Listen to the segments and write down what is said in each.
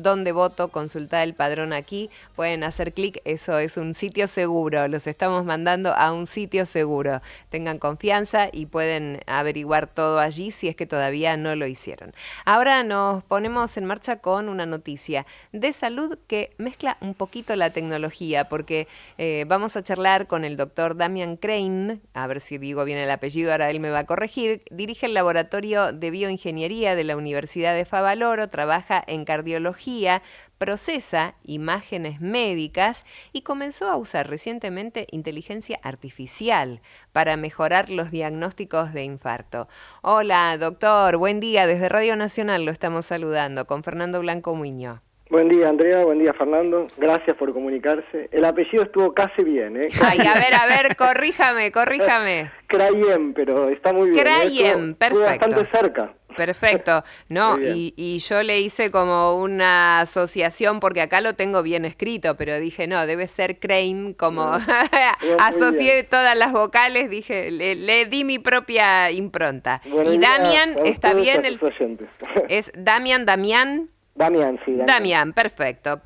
¿Dónde voto? Consultá el padrón aquí. Pueden hacer clic, eso es un sitio seguro. Los estamos mandando a un sitio seguro. Tengan confianza y pueden averiguar todo allí si es que todavía no lo hicieron. Ahora nos ponemos en marcha con una noticia de salud que mezcla un poquito la tecnología, porque vamos a charlar con el doctor Damian Crane, a ver si digo bien el apellido, ahora él me va a corregir. Dirige el laboratorio de bioingeniería de la Universidad de Favaloro, trabaja en cardiología, procesa imágenes médicas y comenzó a usar recientemente inteligencia artificial para mejorar los diagnósticos de infarto. Hola, doctor, buen día. Desde Radio Nacional lo estamos saludando con Fernando Blanco Muñoz. Buen día, Andrea. Buen día, Fernando. Gracias por comunicarse. El apellido estuvo casi bien, ¿eh? Ay, a ver, corríjame. Crayem, pero está muy bien. Crayem, perfecto. Estuvo bastante cerca. Perfecto. No, y yo le hice como una asociación, porque acá lo tengo bien escrito, pero dije, no, debe ser Crane, como asocié todas las vocales, dije, le di mi propia impronta. Bueno, y Damian, ¿está bien? Es Damian. Damian, sí. Damian, perfecto,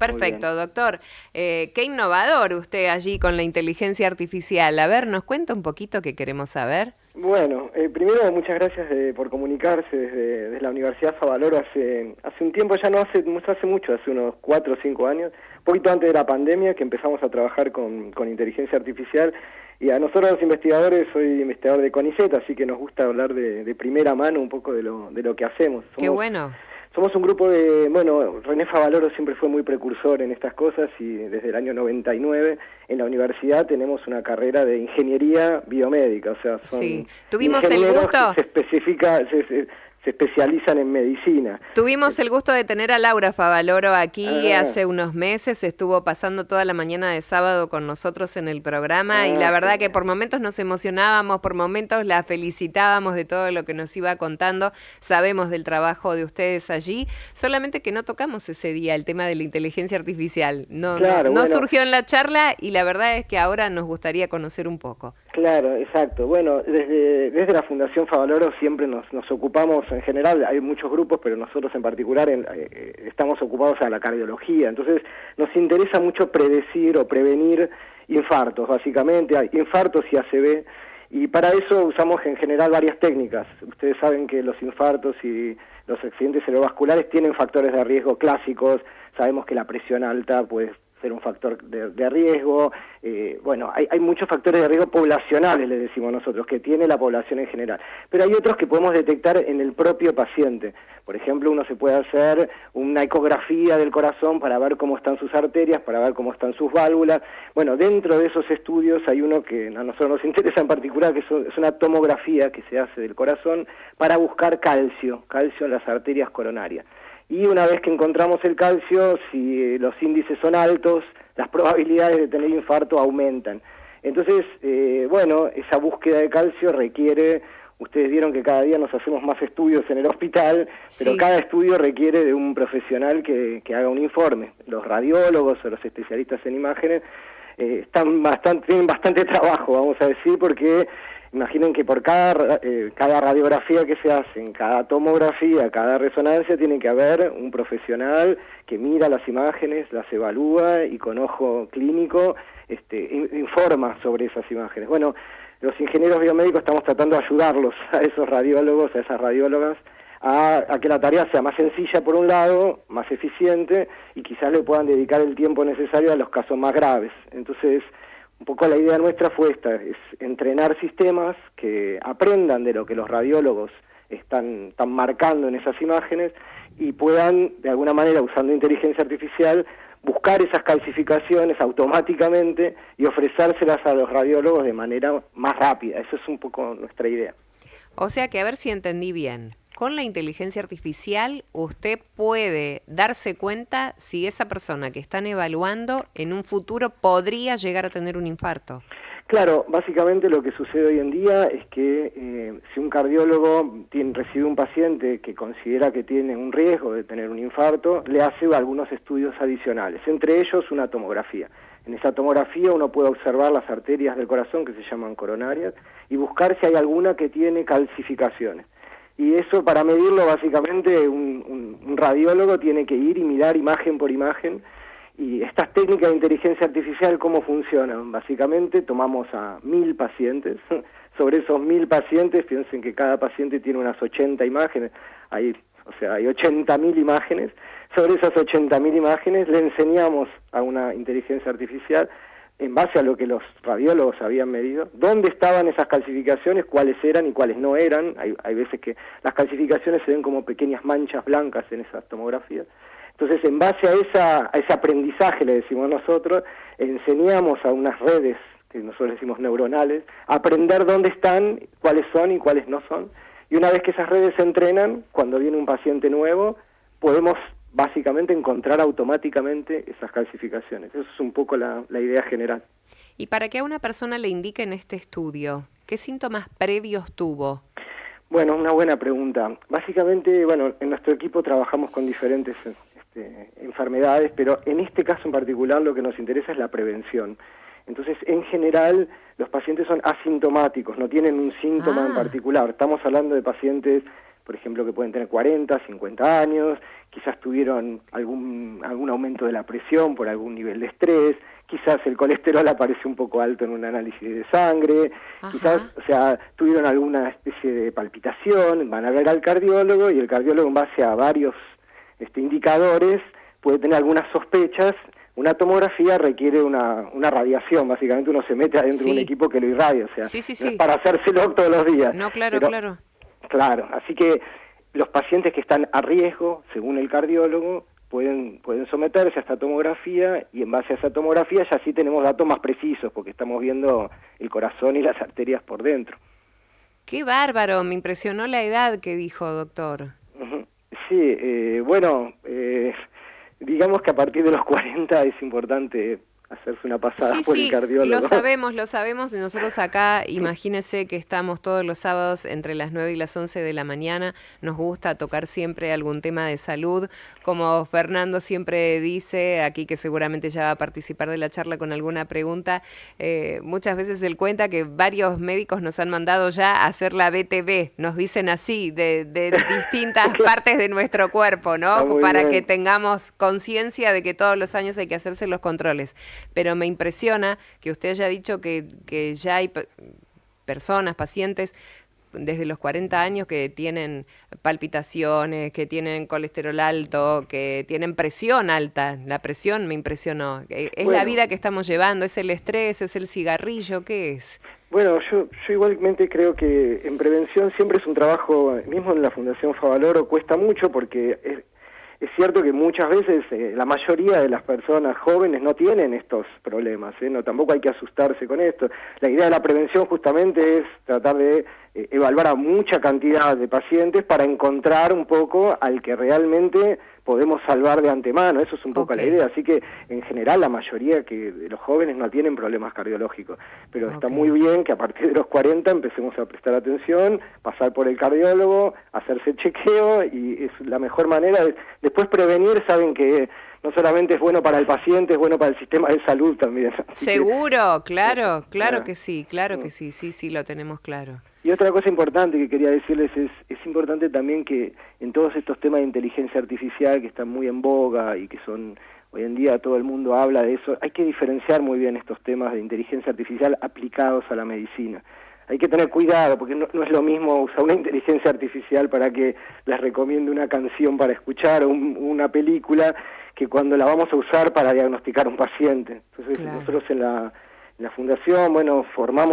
doctor. Qué innovador usted allí con la inteligencia artificial. A ver, ¿nos cuenta un poquito qué queremos saber? Bueno, primero muchas gracias por comunicarse desde la Universidad Favaloro hace un tiempo, ya no hace mucho, hace unos 4 o 5 años, un poquito antes de la pandemia, que empezamos a trabajar con inteligencia artificial. Y a nosotros los investigadores, soy investigador de CONICET, así que nos gusta hablar de primera mano un poco de lo que hacemos. Qué bueno. Somos un grupo René Favaloro siempre fue muy precursor en estas cosas y desde el año 99 en la universidad tenemos una carrera de ingeniería biomédica, o sea, son tuvimos el gusto. Se especializan en medicina. Tuvimos el gusto de tener a Laura Favaloro aquí hace unos meses, estuvo pasando toda la mañana de sábado con nosotros en el programa y la verdad que por momentos nos emocionábamos, por momentos la felicitábamos de todo lo que nos iba contando, sabemos del trabajo de ustedes allí, solamente que no tocamos ese día el tema de la inteligencia artificial, no surgió en la charla y la verdad es que ahora nos gustaría conocer un poco. Claro, exacto. Bueno, desde la Fundación Favaloro siempre nos ocupamos, en general hay muchos grupos, pero nosotros en particular estamos ocupados a la cardiología, entonces nos interesa mucho predecir o prevenir infartos, básicamente, infartos y ACV, y para eso usamos en general varias técnicas. Ustedes saben que los infartos y los accidentes cerebrovasculares tienen factores de riesgo clásicos, sabemos que la presión alta puede ser un factor de riesgo, hay muchos factores de riesgo poblacionales, le decimos nosotros, que tiene la población en general, pero hay otros que podemos detectar en el propio paciente. Por ejemplo, uno se puede hacer una ecografía del corazón para ver cómo están sus arterias, para ver cómo están sus válvulas. Bueno, dentro de esos estudios hay uno que a nosotros nos interesa en particular, que es una tomografía que se hace del corazón para buscar calcio en las arterias coronarias. Y una vez que encontramos el calcio, si los índices son altos, las probabilidades de tener infarto aumentan. Entonces, esa búsqueda de calcio requiere, ustedes vieron que cada día nos hacemos más estudios en el hospital, pero cada estudio requiere de un profesional que haga un informe. Los radiólogos o los especialistas en imágenes tienen bastante trabajo, vamos a decir, porque imaginen que por cada radiografía que se hace, cada tomografía, cada resonancia, tiene que haber un profesional que mira las imágenes, las evalúa y con ojo clínico informa sobre esas imágenes. Bueno, los ingenieros biomédicos estamos tratando de ayudarlos a esos radiólogos, a esas radiólogas, a que la tarea sea más sencilla por un lado, más eficiente y quizás le puedan dedicar el tiempo necesario a los casos más graves. Entonces, un poco la idea nuestra fue esta, es entrenar sistemas que aprendan de lo que los radiólogos están marcando en esas imágenes y puedan, de alguna manera, usando inteligencia artificial, buscar esas calcificaciones automáticamente y ofrecérselas a los radiólogos de manera más rápida. Eso es un poco nuestra idea. O sea que, a ver si entendí bien, con la inteligencia artificial usted puede darse cuenta si esa persona que están evaluando en un futuro podría llegar a tener un infarto. Claro, básicamente lo que sucede hoy en día es que si un cardiólogo recibe un paciente que considera que tiene un riesgo de tener un infarto, le hace algunos estudios adicionales, entre ellos una tomografía. En esa tomografía uno puede observar las arterias del corazón, que se llaman coronarias, y buscar si hay alguna que tiene calcificaciones. Y eso, para medirlo, básicamente un radiólogo tiene que ir y mirar imagen por imagen. Y estas técnicas de inteligencia artificial, ¿cómo funcionan? Básicamente tomamos a 1000 pacientes. Sobre esos 1000 pacientes, piensen que cada paciente tiene unas 80 imágenes. Hay 80.000 imágenes. Sobre esas 80.000 imágenes le enseñamos a una inteligencia artificial, en base a lo que los radiólogos habían medido, dónde estaban esas calcificaciones, cuáles eran y cuáles no eran. Hay veces que las calcificaciones se ven como pequeñas manchas blancas en esas tomografías. Entonces, en base a ese aprendizaje, le decimos nosotros, enseñamos a unas redes, que nosotros decimos neuronales, a aprender dónde están, cuáles son y cuáles no son. Y una vez que esas redes se entrenan, cuando viene un paciente nuevo, podemos básicamente encontrar automáticamente esas calcificaciones. Eso es un poco la idea general. Y para que a una persona le indiquen este estudio, ¿qué síntomas previos tuvo? Bueno, una buena pregunta. Básicamente, bueno, en nuestro equipo trabajamos con diferentes enfermedades, pero en este caso en particular lo que nos interesa es la prevención. Entonces, en general, los pacientes son asintomáticos, no tienen un síntoma en particular. Estamos hablando de pacientes, por ejemplo, que pueden tener 40, 50 años, quizás tuvieron algún aumento de la presión por algún nivel de estrés, quizás el colesterol aparece un poco alto en un análisis de sangre, quizás, tuvieron alguna especie de palpitación, van a ver al cardiólogo y el cardiólogo, en base a varios indicadores, puede tener algunas sospechas. Una tomografía requiere una radiación, básicamente uno se mete adentro de un equipo que lo irradia, no es para hacérselo todos los días. No, claro. Claro, así que los pacientes que están a riesgo, según el cardiólogo, pueden someterse a esta tomografía, y en base a esa tomografía ya sí tenemos datos más precisos, porque estamos viendo el corazón y las arterias por dentro. ¡Qué bárbaro! Me impresionó la edad que dijo, doctor. Sí, digamos que a partir de los 40 es importante hacerse una pasada por el cardiólogo. Lo sabemos. Nosotros acá, imagínese que estamos todos los sábados entre las 9 y las 11 de la mañana. Nos gusta tocar siempre algún tema de salud. Como Fernando siempre dice, aquí que seguramente ya va a participar de la charla con alguna pregunta, muchas veces él cuenta que varios médicos nos han mandado ya a hacer la BTV, nos dicen así, de distintas partes de nuestro cuerpo, ¿no? Para que tengamos conciencia de que todos los años hay que hacerse los controles. Pero me impresiona que usted haya dicho que ya hay personas, pacientes, desde los 40 años que tienen palpitaciones, que tienen colesterol alto, que tienen presión alta. La presión me impresionó. ¿Es la vida que estamos llevando? ¿Es el estrés? ¿Es el cigarrillo? ¿Qué es? Bueno, yo igualmente creo que en prevención siempre es un trabajo, mismo en la Fundación Favaloro cuesta mucho, porque es cierto que muchas veces la mayoría de las personas jóvenes no tienen estos problemas, no, tampoco hay que asustarse con esto. La idea de la prevención justamente es tratar de evaluar a mucha cantidad de pacientes para encontrar un poco al que realmente podemos salvar de antemano. Eso es un poco la idea. Así que en general la mayoría de los jóvenes no tienen problemas cardiológicos, pero está muy bien que a partir de los 40 empecemos a prestar atención, pasar por el cardiólogo, hacerse chequeo, y es la mejor manera de después prevenir. Saben que no solamente es bueno para el paciente, es bueno para el sistema de salud también. Seguro, claro que sí, sí, lo tenemos claro. Y otra cosa importante que quería decirles es importante también que en todos estos temas de inteligencia artificial que están muy en boga y que son, hoy en día todo el mundo habla de eso, hay que diferenciar muy bien estos temas de inteligencia artificial aplicados a la medicina. Hay que tener cuidado, porque no es lo mismo usar una inteligencia artificial para que les recomiende una canción para escuchar o una película, que cuando la vamos a usar para diagnosticar a un paciente. Entonces nosotros en la Fundación,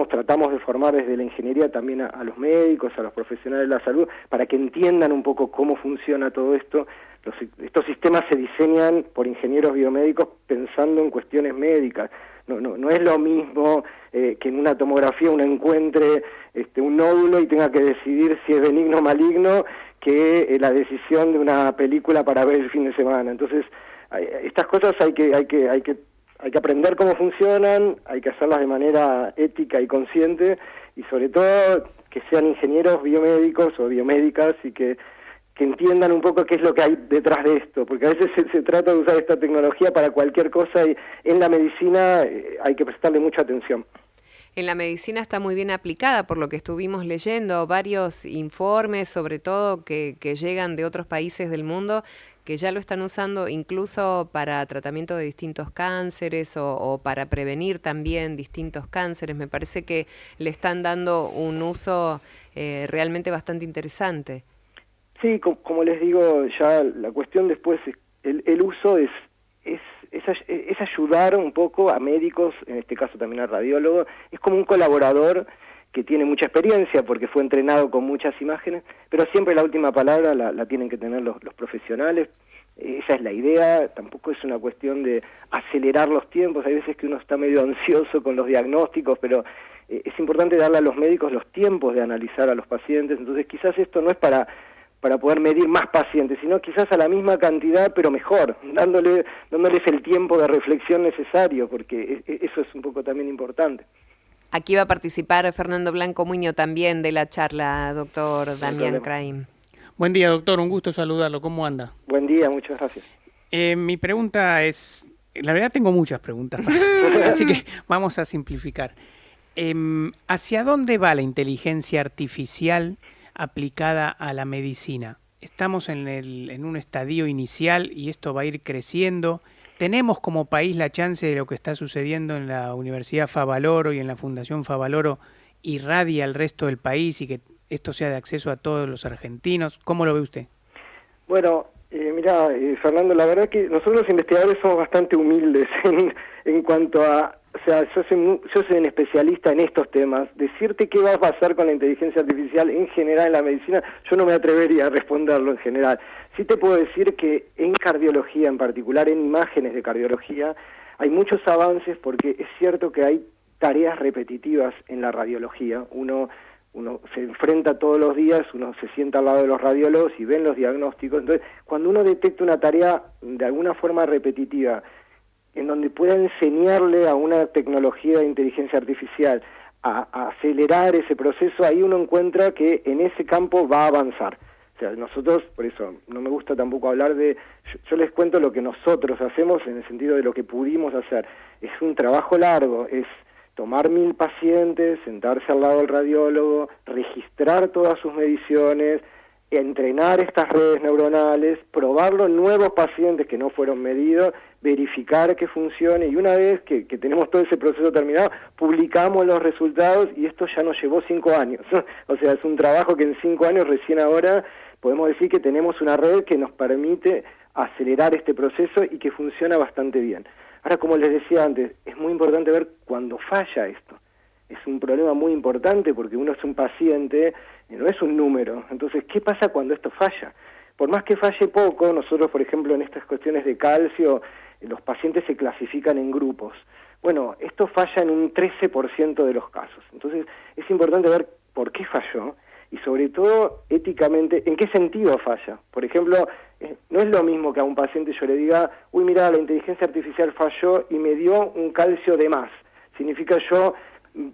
tratamos de formar desde la ingeniería también a los médicos, a los profesionales de la salud, para que entiendan un poco cómo funciona todo esto. Estos sistemas se diseñan por ingenieros biomédicos pensando en cuestiones médicas. No es lo mismo que en una tomografía uno encuentre un nódulo y tenga que decidir si es benigno o maligno, que la decisión de una película para ver el fin de semana. Entonces, estas cosas hay que aprender cómo funcionan, hay que hacerlas de manera ética y consciente, y sobre todo que sean ingenieros biomédicos o biomédicas y que entiendan un poco qué es lo que hay detrás de esto, porque a veces se trata de usar esta tecnología para cualquier cosa, y en la medicina hay que prestarle mucha atención. En la medicina está muy bien aplicada, por lo que estuvimos leyendo, varios informes, sobre todo que llegan de otros países del mundo, que ya lo están usando incluso para tratamiento de distintos cánceres o para prevenir también distintos cánceres. Me parece que le están dando un uso realmente bastante interesante. Sí, como les digo, ya la cuestión después, el uso es ayudar un poco a médicos, en este caso también a radiólogos, es como un colaborador que tiene mucha experiencia porque fue entrenado con muchas imágenes, pero siempre la última palabra la tienen que tener los profesionales. Esa es la idea, tampoco es una cuestión de acelerar los tiempos, hay veces que uno está medio ansioso con los diagnósticos, pero es importante darle a los médicos los tiempos de analizar a los pacientes, entonces quizás esto no es para poder medir más pacientes, sino quizás a la misma cantidad, pero mejor, dándoles el tiempo de reflexión necesario, porque eso es un poco también importante. Aquí va a participar Fernando Blanco Muño también de la charla, doctor Damián Kraim. Buen día, doctor, un gusto saludarlo. ¿Cómo anda? Buen día, muchas gracias. Mi pregunta es, la verdad tengo muchas preguntas, así que vamos a simplificar. ¿Hacia dónde va la inteligencia artificial aplicada a la medicina? Estamos en un estadio inicial y esto va a ir creciendo. ¿Tenemos como país la chance de lo que está sucediendo en la Universidad Favaloro y en la Fundación Favaloro irradie al resto del país y que esto sea de acceso a todos los argentinos? ¿Cómo lo ve usted? Bueno, mira, Fernando, la verdad que nosotros los investigadores somos bastante humildes en cuanto a, o sea, yo soy un especialista en estos temas. Decirte qué va a pasar con la inteligencia artificial en general en la medicina, yo no me atrevería a responderlo en general. Sí te puedo decir que en cardiología, en particular en imágenes de cardiología, hay muchos avances porque es cierto que hay tareas repetitivas en la radiología. Uno se enfrenta todos los días, uno se sienta al lado de los radiólogos y ven los diagnósticos. Entonces, cuando uno detecta una tarea de alguna forma repetitiva, en donde pueda enseñarle a una tecnología de inteligencia artificial a acelerar ese proceso, ahí uno encuentra que en ese campo va a avanzar. O sea, nosotros, por eso, no me gusta tampoco hablar de... Yo les cuento lo que nosotros hacemos en el sentido de lo que pudimos hacer. Es un trabajo largo, es tomar 1000 pacientes, sentarse al lado del radiólogo, registrar todas sus mediciones, entrenar estas redes neuronales, probarlo en nuevos pacientes que no fueron medidos, verificar que funcione, y una vez que tenemos todo ese proceso terminado, publicamos los resultados, y esto ya nos llevó 5 años. O sea, es un trabajo que en 5 años, recién ahora, podemos decir que tenemos una red que nos permite acelerar este proceso y que funciona bastante bien. Ahora, como les decía antes, es muy importante ver cuando falla esto. Es un problema muy importante porque uno es un paciente, no es un número. Entonces, ¿qué pasa cuando esto falla? Por más que falle poco, nosotros, por ejemplo, en estas cuestiones de calcio, los pacientes se clasifican en grupos. Bueno, esto falla en un 13% de los casos. Entonces, es importante ver por qué falló y, sobre todo, éticamente, en qué sentido falla. Por ejemplo, no es lo mismo que a un paciente yo le diga, uy, mira, la inteligencia artificial falló y me dio un calcio de más. Significa yo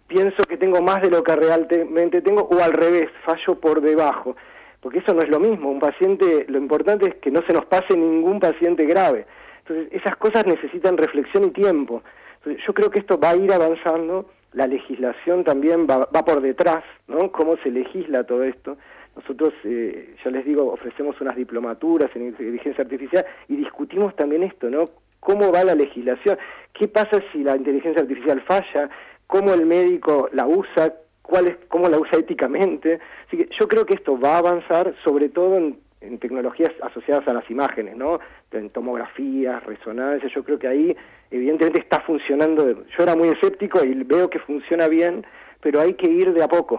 pienso que tengo más de lo que realmente tengo, o al revés, fallo por debajo. Porque eso no es lo mismo. Un paciente, lo importante es que no se nos pase ningún paciente grave. Entonces, esas cosas necesitan reflexión y tiempo. Entonces, yo creo que esto va a ir avanzando. La legislación también va por detrás, ¿no? Cómo se legisla todo esto. Nosotros, ya les digo, ofrecemos unas diplomaturas en inteligencia artificial y discutimos también esto, ¿no? ¿Cómo va la legislación? ¿Qué pasa si la inteligencia artificial falla? ¿Cómo el médico la usa? ¿Cómo la usa éticamente? Así que yo creo que esto va a avanzar, sobre todo en tecnologías asociadas a las imágenes, ¿no? En tomografías, resonancias. Yo creo que ahí evidentemente está funcionando. Yo era muy escéptico y veo que funciona bien, pero hay que ir de a poco.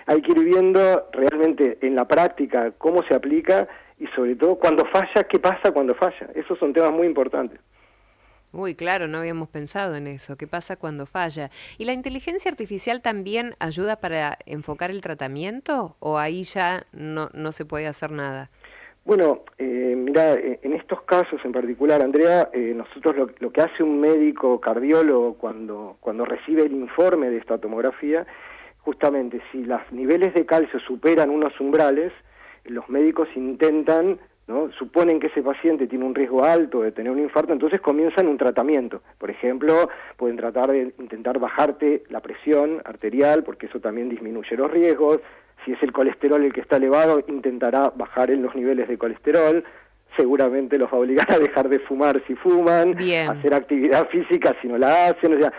Hay que ir viendo realmente en la práctica cómo se aplica y, sobre todo, cuando falla, qué pasa cuando falla. Esos son temas muy importantes. Uy, claro, no habíamos pensado en eso. ¿Qué pasa cuando falla? ¿Y la inteligencia artificial también ayuda para enfocar el tratamiento o ahí ya no se puede hacer nada? Bueno, mira, en estos casos en particular, Andrea, nosotros lo que hace un médico cardiólogo cuando recibe el informe de esta tomografía, justamente si los niveles de calcio superan unos umbrales, los médicos intentan ¿no? Suponen que ese paciente tiene un riesgo alto de tener un infarto, entonces comienzan un tratamiento. Por ejemplo, pueden tratar de intentar bajarte la presión arterial, porque eso también disminuye los riesgos. Si es el colesterol el que está elevado, intentará bajar en los niveles de colesterol. Seguramente los va a obligar a dejar de fumar si fuman, Bien. a hacer actividad física si no la hacen. O sea,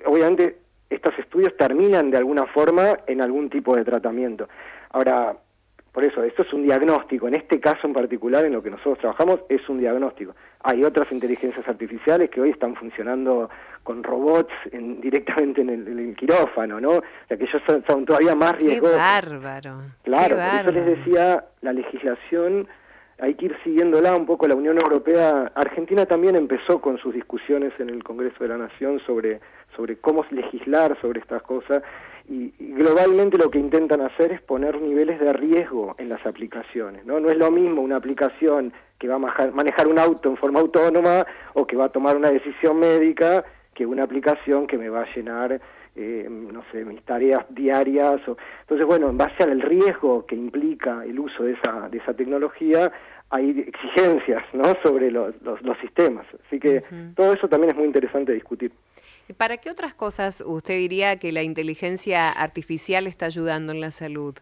obviamente estos estudios terminan de alguna forma en algún tipo de tratamiento. Ahora, por eso, esto es un diagnóstico. En este caso en particular, en lo que nosotros trabajamos, es un diagnóstico. Hay otras inteligencias artificiales que hoy están funcionando con robots directamente en el quirófano, ¿no? O sea, que ellos son todavía más riesgosos. ¡Qué bárbaro! Claro, ¡Qué por eso bárbaro! les decía, la legislación hay que ir siguiéndola un poco. La Unión Europea, Argentina también empezó con sus discusiones en el Congreso de la Nación sobre cómo legislar sobre estas cosas, y globalmente lo que intentan hacer es poner niveles de riesgo en las aplicaciones, ¿no? No es lo mismo una aplicación que va a manejar un auto en forma autónoma o que va a tomar una decisión médica que una aplicación que me va a llenar no sé, mis tareas diarias. Entonces, bueno, en base al riesgo que implica el uso de esa tecnología, hay exigencias, ¿no?, sobre los sistemas. Así que todo eso también es muy interesante discutir. ¿Para qué otras cosas usted diría que la inteligencia artificial está ayudando en la salud?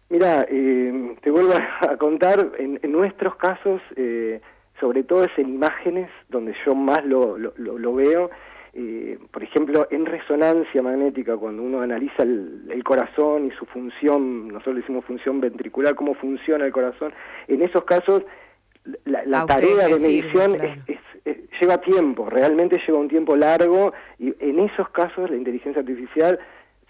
Mira, te vuelvo a contar, en nuestros casos, sobre todo es en imágenes donde yo más lo veo. Por ejemplo, en resonancia magnética, cuando uno analiza el corazón y su función, nosotros le decimos función ventricular, cómo funciona el corazón, en esos casos la tarea de medición claro, lleva tiempo, realmente lleva un tiempo largo, y en esos casos la inteligencia artificial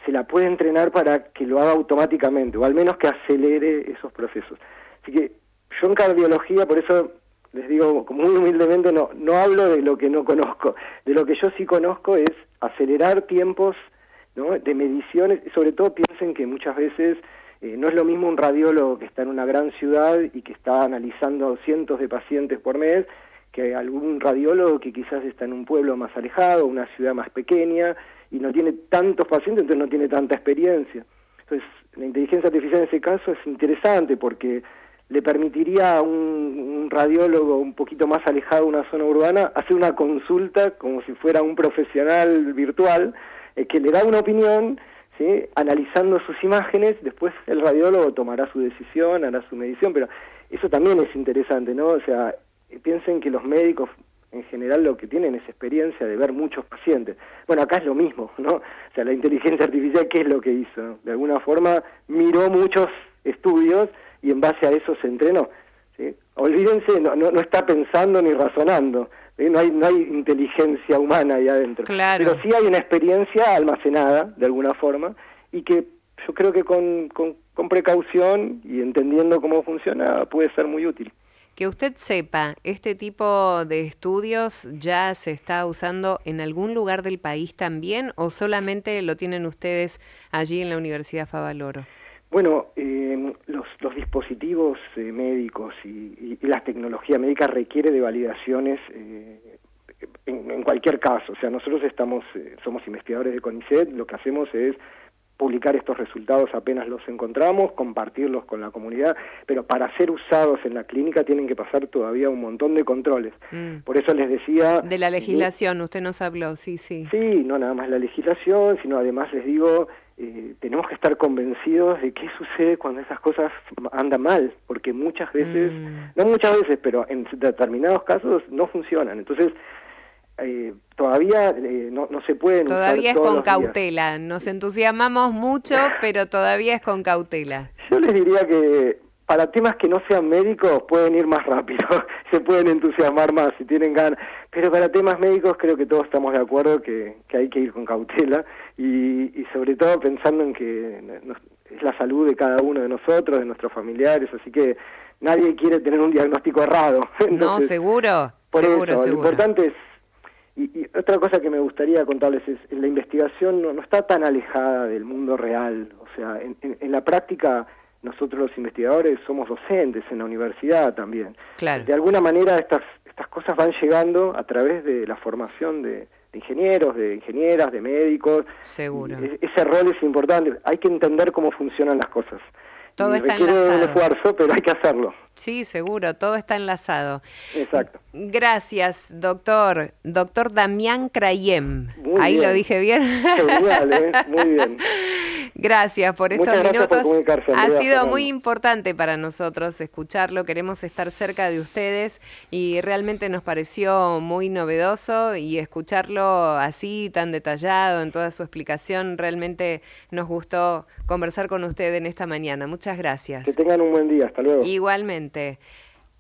se la puede entrenar para que lo haga automáticamente, o al menos que acelere esos procesos. Así que yo en cardiología, por eso les digo, como muy humildemente, no hablo de lo que no conozco. De lo que yo sí conozco es acelerar tiempos, ¿no?, de mediciones. Sobre todo piensen que muchas veces no es lo mismo un radiólogo que está en una gran ciudad y que está analizando cientos de pacientes por mes, que algún radiólogo que quizás está en un pueblo más alejado, una ciudad más pequeña, y no tiene tantos pacientes, entonces no tiene tanta experiencia. Entonces, la inteligencia artificial en ese caso es interesante porque le permitiría a un radiólogo un poquito más alejado de una zona urbana hacer una consulta como si fuera un profesional virtual, que le da una opinión, ¿sí?, analizando sus imágenes. Después el radiólogo tomará su decisión, hará su medición, pero eso también es interesante, ¿no? O sea, piensen que los médicos en general lo que tienen es experiencia de ver muchos pacientes. Bueno, acá es lo mismo, ¿no? O sea, la inteligencia artificial, ¿qué es lo que hizo, ¿no? De alguna forma miró muchos estudios y en base a eso se entrenó, ¿sí? Olvídense, no está pensando ni razonando, ¿sí? No hay inteligencia humana ahí adentro. Claro. Pero sí hay una experiencia almacenada, de alguna forma, y que yo creo que con precaución y entendiendo cómo funciona puede ser muy útil. Que usted sepa, ¿este tipo de estudios ya se está usando en algún lugar del país también o solamente lo tienen ustedes allí en la Universidad Favaloro? Bueno, los dispositivos médicos y la tecnología médica requiere de validaciones en cualquier caso. O sea, nosotros somos investigadores de CONICET, lo que hacemos es publicar estos resultados apenas los encontramos, compartirlos con la comunidad, pero para ser usados en la clínica tienen que pasar todavía un montón de controles. Por eso les decía... De la legislación, usted nos habló, sí. Sí, no nada más la legislación, sino además les digo, tenemos que estar convencidos de qué sucede cuando esas cosas andan mal, porque muchas veces, no muchas veces, pero en determinados casos no funcionan. Entonces, todavía no se pueden usar todavía es todos con los días. cautela, nos entusiasmamos mucho, pero todavía es con cautela. Yo les diría que para temas que no sean médicos pueden ir más rápido, se pueden entusiasmar más si tienen ganas, pero para temas médicos creo que todos estamos de acuerdo que hay que ir con cautela y sobre todo pensando en que es la salud de cada uno de nosotros, de nuestros familiares, así que nadie quiere tener un diagnóstico errado. Entonces, no, seguro, por seguro, eso, seguro. Lo importante es, y otra cosa que me gustaría contarles es, la investigación no está tan alejada del mundo real, o sea, en la práctica nosotros los investigadores somos docentes en la universidad también. Claro. De alguna manera estas cosas van llegando a través de la formación de ingenieros, de ingenieras, de médicos. Seguro. Ese rol es importante, hay que entender cómo funcionan las cosas. Todo y está requiere un enlazado. esfuerzo, pero hay que hacerlo. Sí, seguro, todo está enlazado. Exacto. Gracias, doctor. Doctor Damián Crayem. Muy Ahí bien. lo dije bien. Genial, muy bien. Gracias por estos Muchas gracias por minutos. comunicarse, Ha Andrea, sido Fernando. muy importante para nosotros escucharlo. Queremos estar cerca de ustedes y realmente nos pareció muy novedoso y escucharlo así tan detallado en toda su explicación. Realmente nos gustó conversar con usted en esta mañana. Muchas gracias. Que tengan un buen día. Hasta luego. Igualmente.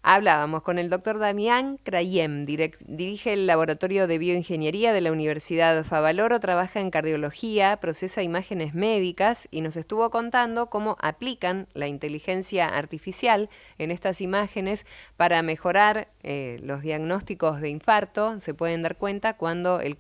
Hablábamos con el doctor Damián Crayem, dirige el Laboratorio de Bioingeniería de la Universidad Favaloro, trabaja en cardiología, procesa imágenes médicas y nos estuvo contando cómo aplican la inteligencia artificial en estas imágenes para mejorar los diagnósticos de infarto. Se pueden dar cuenta cuando el